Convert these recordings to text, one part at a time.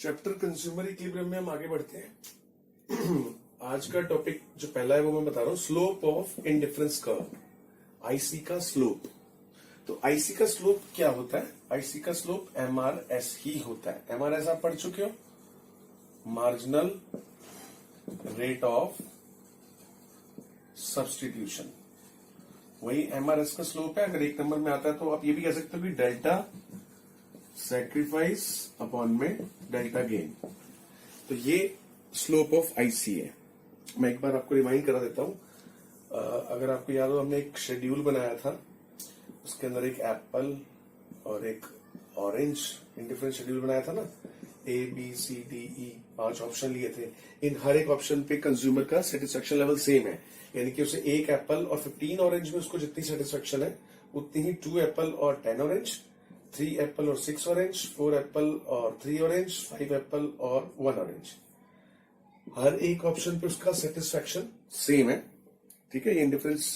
Chapter consumer equilibrium में हम आगे बढ़ते हैं। आज का टॉपिक जो पहला है वो मैं बता रहा हूं, slope of indifference curve, IC का स्लोप। तो आईसी का स्लोप क्या होता है? आईसी का स्लोप एमआरएस ही होता है। एमआरएस आप पढ़ चुके हो, मार्जिनल रेट ऑफ सब्सटीट्यूशन, वही एमआरएस का स्लोप है। अगर एक नंबर में आता है तो आप ये भी कह सकते हो कि डेल्टा सैक्रिफाइस अपॉन में डेल्टा गेन। तो ये स्लोप ऑफ आईसी है। मैं एक बार आपको रिमाइंड करा देता हूं। अगर आपको याद हो, हमने एक शेड्यूल बनाया था, उसके अंदर एक एप्पल और एक ऑरेंज इंडिफरेंट शेड्यूल बनाया था ना। A B C D E 5 option लिए थे। इन हर एक ऑप्शन पे कंज्यूमर का सेटिस्फेक्शन लेवल सेम है, यानी कि उसे एक एप्पल और 15 ऑरेंज में उसको जितनी सेटिस्फेक्शन है उतनी ही 2 एप्पल और 10 ऑरेंज, 3 एप्पल और 6 ऑरेंज, 4 एप्पल और 3 ऑरेंज, 5 एप्पल और 1 ऑरेंज। हर एक ऑप्शन पे उसका सेटिस्फेक्शन सेम है। ठीक है, ये इंडिफरेंस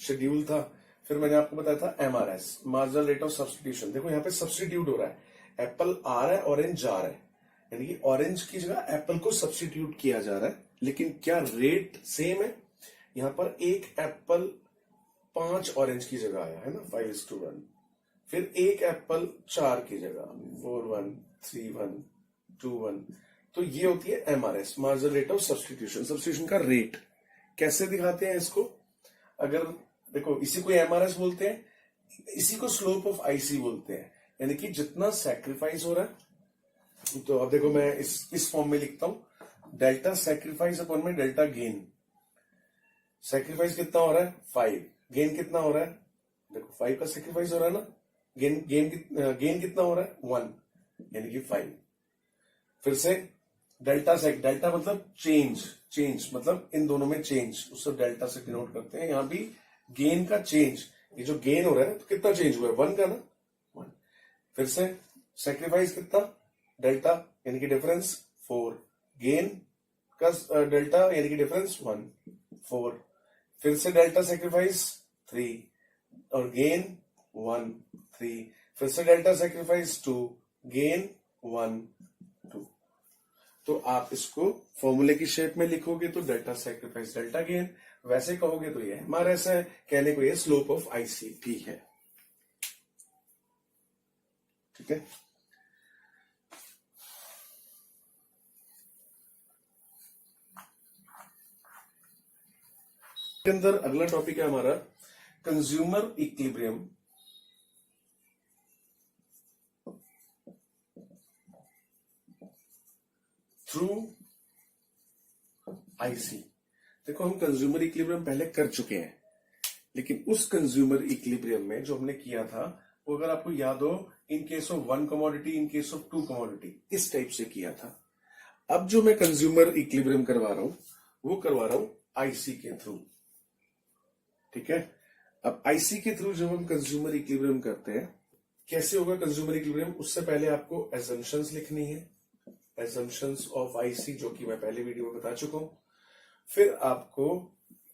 शेड्यूल था। फिर मैंने आपको बताया था MRS, marginal rate of substitution. देखो यहाँ पे सब्सटीट्यूट हो रहा है, एप्पल आ रहा है, ऑरेंज जा रहा है, यानी कि ऑरेंज की जगह एप्पल को सब्सटीट्यूट किया जा रहा है। लेकिन क्या रेट सेम है? यहां पर एक एप्पल 5 ऑरेंज की जगह आया है ना, 5:1। फिर एक एप्पल 4 की जगह 4:1, 3:1, 2:1। तो ये होती है MRS, marginal rate of substitution. Substitution का रेट कैसे दिखाते हैं इसको? अगर देखो, इसी को एमआरएस बोलते हैं, इसी को स्लोप ऑफ आईसी बोलते हैं, यानी कि जितना सैक्रिफाइस हो रहा है। तो अब देखो, मैं इस फॉर्म में लिखता हूं, डेल्टा सैक्रिफाइस अपॉन में डेल्टा गेन। सैक्रिफाइस कितना हो रहा है? 5। गेन कितना हो रहा है? देखो 5 का सैक्रिफाइस हो रहा है ना। गेन कितना हो रहा है? 1, यानी कि 5। फिर से डेल्टा मतलब चेंज मतलब इन दोनों में चेंज, उसको डेल्टा से डिनोट करते हैं। यहां भी गेन का चेंज, ये जो गेन हो रहा है तो कितना चेंज हुआ है? 1 का ना, 1। फिर से सैक्रिफाइस कितना? डेल्टा यानी कि डिफरेंस 4, गेन का डेल्टा यानी कि डिफरेंस 1, 4। फिर से डेल्टा सैक्रिफाइस 3 और गेन 1, 3। फिर से डेल्टा सैक्रिफाइस 2, गेन 1, 2। तो आप इसको फॉर्मूले की शेप में लिखोगे तो डेल्टा सैक्रिफाइस डेल्टा गेन, वैसे कहोगे तो ये हमारा ऐसा है, कहने को ये स्लोप ऑफ आईसी भी है। ठीक है, के अंदर अगला टॉपिक है हमारा कंज्यूमर इक्विलिब्रियम थ्रू आईसी। देखो, हम कंज्यूमर इक्विलिब्रियम पहले कर चुके हैं, लेकिन उस कंज्यूमर इक्विलिब्रियम में जो हमने किया था वो, अगर आपको याद हो, in case of 1 commodity, in case of 2 commodity, इस टाइप से किया था। अब जो मैं कंज्यूमर इक्विलिब्रियम करवा रहा हूं वो करवा रहा हूं आईसी के थ्रू। ठीक है, अब आईसी के थ्रू जब हम कंज्यूमर इक्विलिब्रियम करते हैं, कैसे होगा कंज्यूमर इक्विलिब्रियम? उससे पहले आपको एजम्पशंस लिखनी है, एजम्पशंस ऑफ आईसी, जो कि मैं पहले वीडियो में बता चुका हूं। फिर आपको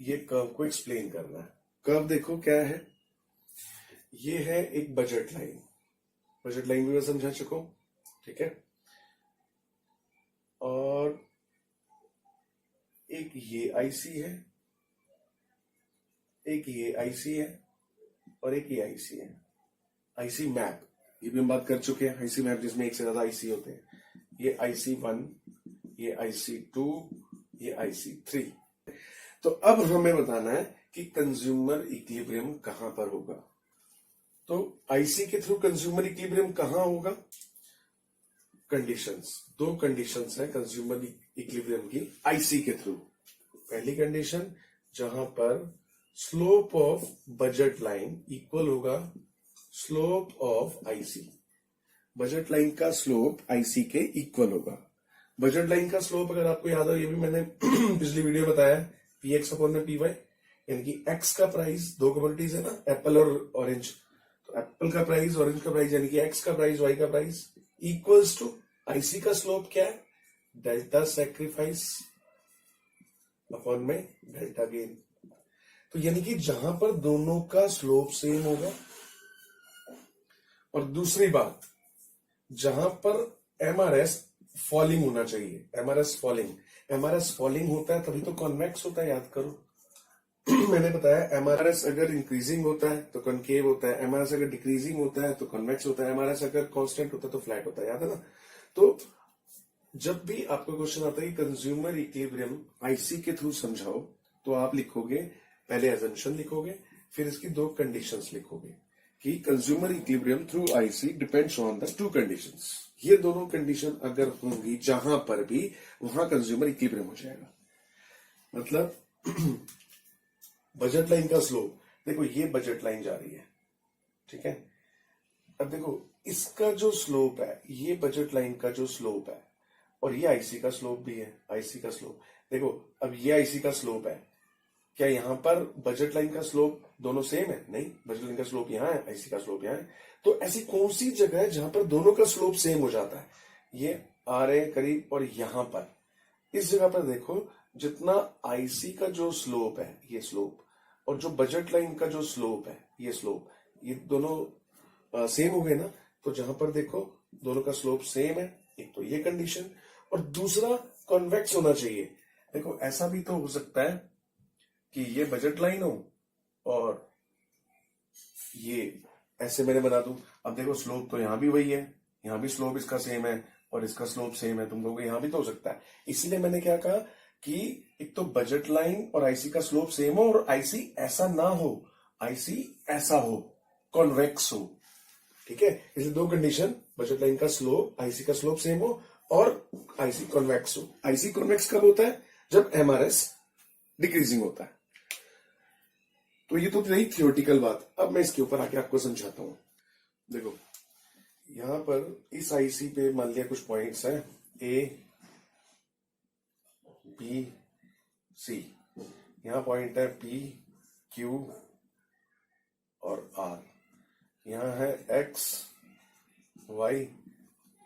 ये कर्व को एक्सप्लेन करना है। कर्व देखो क्या है, ये है एक बजट लाइन। बजट लाइन भी मैं समझा चुका हूं। ठीक है, और एक ये आईसी है, एक ये आईसी है, और एक ये आईसी है। आईसी मैप, ये भी हम बात कर चुके हैं। आईसी मैप जिसमें एक से ज्यादा आईसी होते हैं। ये IC1, ये IC2, ये IC3। तो अब हमें बताना है कि कंज्यूमर इक्विलिब्रियम कहां पर होगा। तो आईसी के थ्रू कंज्यूमर इक्विलिब्रियम कहां होगा? कंडीशंस, 2 कंडीशंस है कंज्यूमर इक्विलिब्रियम की आईसी के थ्रू। पहली कंडीशन, जहां पर slope of budget line equal होगा slope of IC. Budget line का स्लोप आईसी के इक्वल होगा। बजट लाइन का स्लोप अगर आपको याद हो, ये भी मैंने पिछली वीडियो बताया, px अपॉन में py, यानी कि x का प्राइस, 2 कमोडिटीज है ना, एप्पल और ऑरेंज। तो एप्पल का प्राइस, ऑरेंज का प्राइस, यानी कि x का प्राइस, y का प्राइस इक्वल्स टू आईसी का स्लोप क्या है? डेल्टा सैक्रिफाइस अपॉन में डेल्टा गेन। तो यानी कि जहां पर दोनों का स्लोप सेम होगा, और दूसरी बात, जहां पर एमआरएस फॉलिंग होना चाहिए, एमआरएस फॉलिंग। एमआरएस फॉलिंग होता है तभी तो कॉन्वेक्स होता है, याद करो। मैंने बताया एमआरएस अगर इंक्रीजिंग होता है तो कॉनकेव होता है, एमआरएस अगर डिक्रीजिंग होता है तो कॉन्वेक्स होता है, एमआरएस अगर कांस्टेंट होता है तो फ्लैट होता है, याद है ना। तो जब भी आपको क्वेश्चन आता है कि कंज्यूमर इक्विलिब्रियम आईसी के थ्रू समझाओ, तो आप लिखोगे, पहले अजम्पशन लिखोगे, फिर इसकी दो कंडीशंस लिखोगे कि consumer equilibrium through IC depends on the two conditions. ये दोनों कंडीशन अगर होंगी जहां पर भी, वहां कंज्यूमर इक्विलिब्रियम हो जाएगा। मतलब बजट लाइन का स्लोप, देखो ये बजट लाइन जा रही है, ठीक है। अब देखो इसका जो स्लोप है, ये बजट लाइन का जो स्लोप है, और ये आईसी का स्लोप भी है, आईसी का स्लोप। देखो अब ये आईसी का स्लोप है, क्या यहां पर बजट लाइन का स्लोप दोनों सेम है? नहीं, बजट लाइन का स्लोप यहां है, आईसी का स्लोप यहां है। तो ऐसी कौन सी जगह है जहां पर दोनों का स्लोप सेम हो जाता है? ये आ रहे करीब, और यहां पर इस जगह पर देखो, जितना आईसी का जो स्लोप है, ये स्लोप, और जो बजट लाइन का जो स्लोप है, ये स्लोप, ये दोनों सेम हो गए ना। तो जहां पर देखो दोनों का स्लोप सेम है, एक तो ये कंडीशन, और दूसरा कॉन्वेक्स होना चाहिए। देखो ऐसा भी तो हो सकता है कि ये बजट लाइन हो और ये ऐसे मैंने बना दूं। अब देखो स्लोप तो यहां भी वही है, यहां भी स्लोप इसका सेम है और इसका स्लोप सेम है, तुम कहोगे यहां भी तो हो सकता है। इसलिए मैंने क्या कहा कि एक तो बजट लाइन और आईसी का स्लोप सेम हो, और आईसी ऐसा ना हो, आईसी ऐसा हो, कॉन्वेक्स हो, ठीक है। इसलिए दो कंडीशन, बजट लाइन का स्लोप, आईसी का स्लोप सेम हो, और आईसी कॉन्वेक्स हो। आईसी कॉन्वेक्स कब होता है? जब एमआरएस डिक्रीजिंग होता है। तो ये तो रही थियोरेटिकल बात। अब मैं इसके ऊपर आके आपको समझाता हूं। देखो यहां पर इस आईसी पे मान लिया कुछ पॉइंट्स हैं, ए बी सी, यहां पॉइंट है पी क्यू और आर, यहां है एक्स वाई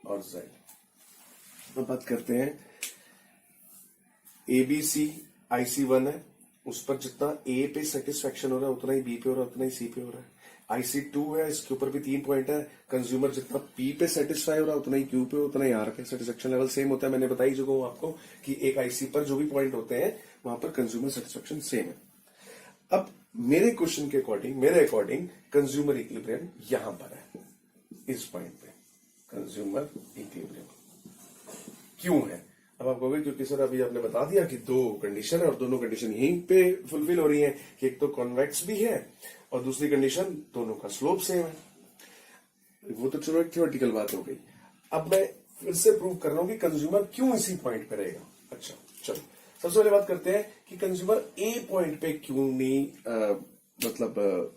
और जेड। अब बात करते हैं एबीसी आईसी 1 है, उस पर जितना ए पे सेटिस्फेक्शन हो रहा है उतना ही बी पे हो रहा है, उतना ही सी पे हो रहा है। आईसी 2 है, इसके ऊपर भी 3 पॉइंट है, कंज्यूमर जितना पी पे सेटिस्फाई हो रहा है उतना ही क्यू पे, उतना ही आर पे। सेटिस्फेक्शन लेवल सेम होता है, मैंने बताई चुका हूं आपको कि एक आईसी पर जो भी पॉइंट होते हैं वहां पर कंज्यूमर सेटिस्फेक्शन सेम है। अब मेरे क्वेश्चन के अकॉर्डिंग, मेरे अकॉर्डिंग कंज्यूमर इक्विलिब्रियम यहां पर है, इस पॉइंट पे कंज्यूमर इक्विलिब्रियम क्यों है? अब आप कहोगे क्योंकि सर अभी आपने बता दिया कि दो कंडीशन है और दोनों कंडीशन यहीं पे फुलफिल हो रही है कि एक तो कॉन्वेक्स भी है और दूसरी कंडीशन दोनों का स्लोप सेम है। वो तो चलो एक थियोरेटिकल बात हो गई। अब मैं फिर से प्रूव कर रहा हूं कि कंज्यूमर क्यों इसी पॉइंट पे रहेगा। अच्छा चलो, सबसे पहले बात करते हैं कि कंज्यूमर ए पॉइंट पे क्यों नहीं मतलब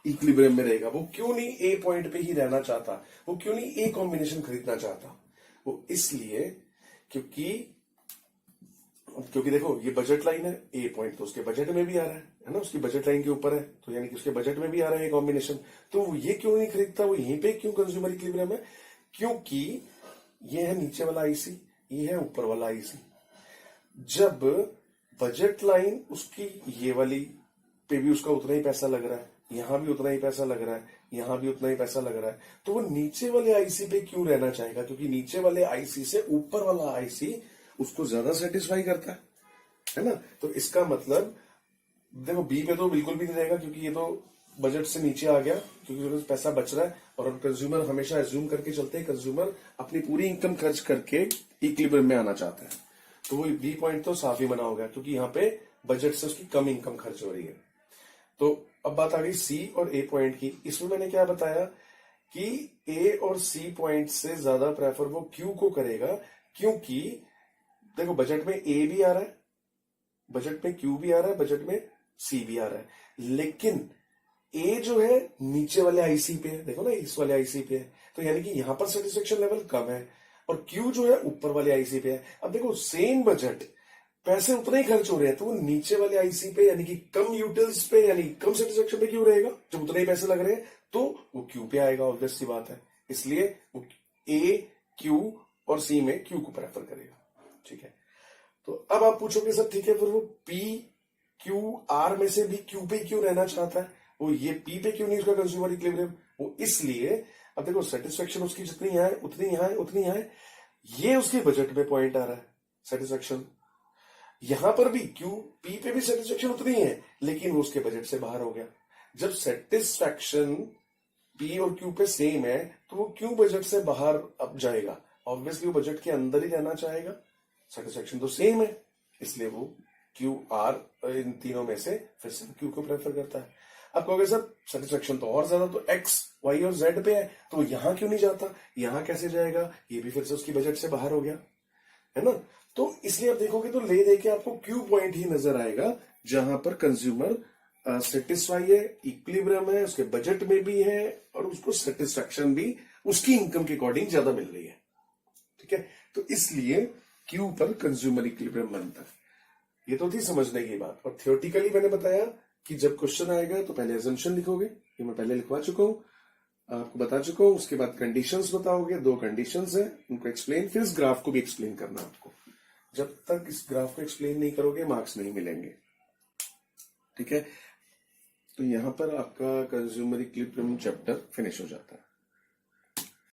इक्विलिब्रियम में रहेगा। वो क्यों नहीं ए पॉइंट पे ही रहना चाहता, वो क्यों नहीं ए कॉम्बिनेशन खरीदना चाहता? वो इसलिए क्योंकि देखो ये बजट लाइन है, ए पॉइंट तो उसके बजट में भी आ रहा है ना, उसकी बजट लाइन के ऊपर है, तो यानी कि उसके बजट में भी आ रहा है ये कॉम्बिनेशन। तो वो ये क्यों नहीं खरीदता, वो यहीं पे क्यों कंज्यूमर इक्विलिब्रियम है? क्योंकि ये है नीचे वाला आईसी, ये है ऊपर वाला आईसी। जब बजट लाइन उसकी ये वाली पे भी उसका उतना ही पैसा लग रहा है, यहां भी उतना ही पैसा लग रहा है, यहां भी उतना ही पैसा लग रहा है, तो वो नीचे वाले आईसी पे क्यों रहना चाहेगा? क्योंकि नीचे वाले आईसी से ऊपर वाला आईसी उसको ज्यादा सेटिस्फाई करता है ना। तो इसका मतलब देखो बी पे तो बिल्कुल भी नहीं रहेगा, क्योंकि ये तो बजट से नीचे आ गया, क्योंकि पैसा बच रहा है। और कंज्यूमर हमेशा एज्यूम करके चलते हैं, कंज्यूमर अपनी पूरी इनकम खर्च करके इक्विलिब्रियम में आना चाहता है। तो वो बी पॉइंट तो साफ ही बना हो गया, क्योंकि यहाँ पे बजट से उसकी कम इनकम खर्च हो रही है। तो अब बात आ गई सी और ए पॉइंट की। इसमें मैंने क्या बताया कि ए और सी पॉइंट से ज्यादा प्रेफर वो क्यू को करेगा, क्योंकि देखो बजट में ए भी आ रहा है, बजट में क्यू भी आ रहा है, बजट में सी भी आ रहा है, लेकिन ए जो है नीचे वाले आईसी पे है, देखो ना इस वाले आईसी पे है, तो यानी कि यहां पर सेटिस्फेक्शन लेवल कम है, और क्यू जो है ऊपर वाले आईसी पे है। अब देखो सेम बजट, पैसे उतने ही खर्च हो रहे हैं, तो वो नीचे वाले आईसी पे यानी कि कम यूटिल्स पे, यानी कम सेटिस्फेक्शन पे क्यों रहेगा? जब उतने ही पैसे लग रहे हैं तो वो क्यू पे आएगा, ऑब्वियस सी बात है। इसलिए वो ए क्यू और सी में क्यू को प्रेफर करेगा, ठीक है। तो अब आप पूछोगे सर ठीक है, फिर वो पी क्यू आर में से भी क्यू पे क्यों रहना चाहता है, वो ये पी पे क्यों नहीं उसका कंज्यूमर इक्विलिब्रियम? वो इसलिए, अब देखो सेटिस्फेक्शन उसकी जितनी यहाँ है उतनी यहाँ है, उतनी यहाँ है, ये उसके बजट में पॉइंट आ रहा है सेटिस्फैक्शन। यहां पर भी क्यू पी पे भी सेटिस्फैक्शन उतनी है, लेकिन वो उसके बजट से बाहर हो गया। जब सेटिस्फैक्शन पी और क्यू पे सेम है तो वो क्यू बजट से बाहर अब जाएगा, ऑब्वियसली वो बजट के अंदर ही रहना चाहेगा, सेटिस्फैक्शन तो सेम है, इसलिए वो क्यू आर इन तीनों में से फिर से क्यू को प्रेफर करता है। अब कहोगे सर सेटिस्फैक्शन तो और ज्यादा तो एक्स वाई और जेड पे है, तो यहां क्यों नहीं जाता, यहां कैसे जाएगा, ये भी फिर से उसकी बजट से बाहर हो गया, है ना। तो इसलिए आप देखोगे तो ले दे के आपको क्यू पॉइंट ही नजर आएगा जहां पर कंज्यूमर सेटिस्फाई है, इक्विलिब्रियम है, उसके बजट में भी है और उसको सेटिस्फैक्शन भी उसकी इनकम के अकॉर्डिंग ज्यादा मिल रही है। ठीक है, तो इसलिए क्यू पर कंज्यूमर इक्विलिब्रियम बनता है। ये तो थी समझने की बात। और थियोरटिकली मैंने बताया कि जब क्वेश्चन आएगा तो पहले अजम्पशन लिखोगे, ये मैं पहले लिखवा चुका हूं, आपको बता चुका हूं। उसके बाद कंडीशंस बताओगे, 2 कंडीशंस है, उनको एक्सप्लेन, फिर इस ग्राफ को भी एक्सप्लेन करना आपको। जब तक इस ग्राफ को एक्सप्लेन नहीं करोगे मार्क्स नहीं मिलेंगे। ठीक है, तो यहां पर आपका कंज्यूमर इक्विलिब्रियम चैप्टर फिनिश हो जाता है।